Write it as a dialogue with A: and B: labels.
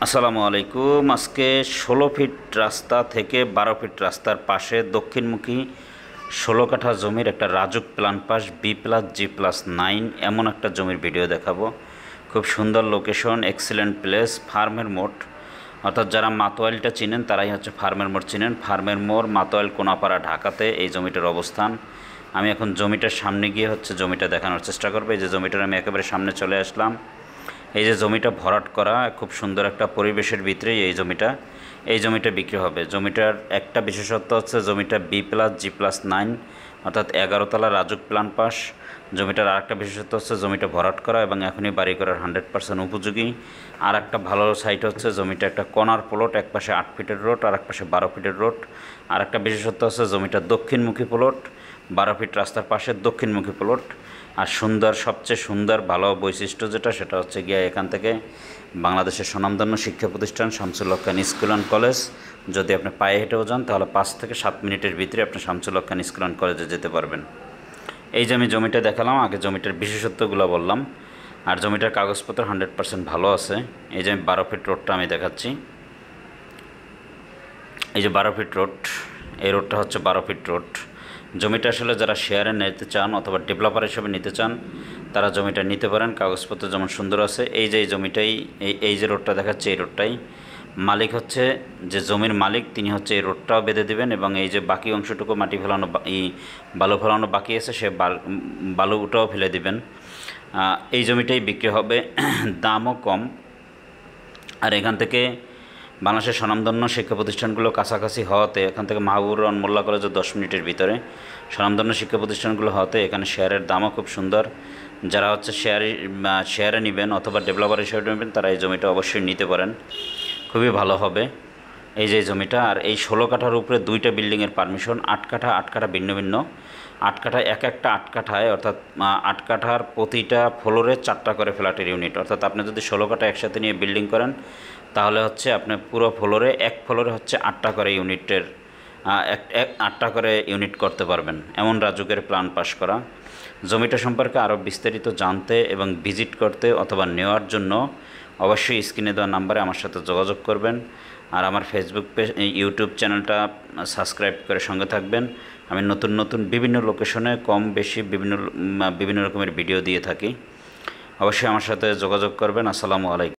A: আসসালামু আলাইকুম। আজকে 16 ফিট রাস্তা থেকে 12 ফিট রাস্তার পাশে দক্ষিণমুখী 16 কাঠা জমির একটা রাজুক প্ল্যান পাস B+G+9 এমন একটা জমির ভিডিও দেখাবো। খুব সুন্দর লোকেশন, এক্সিলেন্ট প্লেস, ফার্মের মোড়, অর্থাৎ যারা মাতোয়াইলটা চিনেন তারাই হচ্ছে ফার্মের মোড় চিনেন। ফার্মের মোড়, মাতোয়াইল, কোনাপাড়া, ঢাকাতে এই জমিটার অবস্থান। আমি এখন জমিটার সামনে গিয়ে জমিটা দেখানোর চেষ্টা করবো। এই যে জমিটার আমি একেবারে সামনে চলে আসলাম। এই যে জমিটা ভরাট করা, খুব সুন্দর একটা পরিবেশের ভিতরেই এই জমিটা বিক্রি হবে। জমিটার একটা বিশেষত্ব হচ্ছে জমিটা B+G+9 অর্থাৎ 11 তলা রাজুক প্ল্যান পাস। জমিটার আরেকটা বিশেষত্ব হচ্ছে জমিটা ভরাট করা এবং এখনই বাড়ি করার 100% উপযোগী। আর একটা ভালো সাইট হচ্ছে জমিটা একটা কর্নার প্লট, এক পাশে 8 ফিটের রোড আর এক পাশে 12 ফিটের রোড। আর একটা বিশেষত্ব হচ্ছে জমিটা দক্ষিণমুখী প্লট, 12 ফিট রাস্তার পাশে দক্ষিণমুখী প্লট। আর সবচেয়ে সুন্দর ভালো বৈশিষ্ট্য যেটা, সেটা হচ্ছে গিয়ে এখান থেকে বাংলাদেশের স্বনামধন্য শিক্ষা প্রতিষ্ঠান শামসুল হক খান স্কুল অ্যান্ড কলেজ, যদি আপনি পায়ে হেঁটেও যান তাহলে 5 থেকে 7 মিনিটের ভিতরে আপনি শামসুল হক খান স্কুল অ্যান্ড কলেজে যেতে পারবেন। এই যে আমি জমিটা দেখালাম, আগে জমিটার বিশেষত্বগুলো বললাম। আর জমিটার কাগজপত্র 100% ভালো আছে। এই যে আমি 12 ফিট রোডটা আমি দেখাচ্ছি। এই যে 12 ফিট রোড, এই রোডটা হচ্ছে 12 ফিট রোড। জমিটা আসলে যারা শেয়ারে নিতে চান অথবা ডেভেলপার হিসেবে নিতে চান তারা জমিটা নিতে পারেন। কাগজপত্র যেমন সুন্দর আছে। এই যে এই জমিটাই, এই যে রোডটা দেখাচ্ছে, এই রোডটাই মালিক হচ্ছে, যে জমির মালিক তিনি হচ্ছে এই রোডটাও বেঁধে দেবেন এবং এই যে বাকি অংশটুকু মাটি ফেলানো, এই বালু ফেলানো বাকি আছে, সে বালুটাও ফেলে দিবেন। এই জমিটাই বিক্রি হবে, দামও কম। আর এখান থেকে বাংলাদেশের স্বনামধন্য শিক্ষা প্রতিষ্ঠানগুলো কাছাকাছি হওয়াতে, এখান থেকে মাহবুবুর রহমান মোল্লা কলেজের 10 মিনিটের ভিতরে স্বনামধন্য শিক্ষা প্রতিষ্ঠানগুলো হওয়াতে এখানে শেয়ারের দামও খুব সুন্দর। যারা হচ্ছে শেয়ারে নেবেন অথবা ডেভেলপার হিসেবে নেবেন তারা এই জমিটা অবশ্যই নিতে পারেন, খুবই ভালো হবে। এই যে জমিটা, আর এই 16 কাঠার উপরে 2টা বিল্ডিংয়ের পারমিশন, 8 কাঠা 8 কাঠা ভিন্ন ভিন্ন, 8 কাঠা একটা 8 কাঠায়, অর্থাৎ 8 কাঠার প্রতিটা ফ্লোরে 4টা করে ফ্ল্যাটের ইউনিট। অর্থাৎ আপনি যদি 16 কাঠা একসাথে নিয়ে বিল্ডিং করেন তাহলে হচ্ছে আপনি পুরো ফ্লোরে, এক ফ্লোরে হচ্ছে 8টা করে ইউনিটের 8টা করে ইউনিট করতে পারবেন। এমন রাজুকের প্ল্যান পাস করা। জমিটা সম্পর্কে আরও বিস্তারিত জানতে এবং ভিজিট করতে অথবা নেওয়ার জন্য অবশ্যই স্ক্রিনে দেওয়া নাম্বারে আমার সাথে যোগাযোগ করবেন। আর আমার ফেসবুক পেজ, ইউটিউব চ্যানেলটা সাবস্ক্রাইব করে সঙ্গে থাকবেন। আমি নতুন নতুন বিভিন্ন লোকেশনে কম বেশি বিভিন্ন রকমের ভিডিও দিয়ে থাকি। অবশ্যই আমার সাথে যোগাযোগ করবেন। আসসালামু আলাইকুম।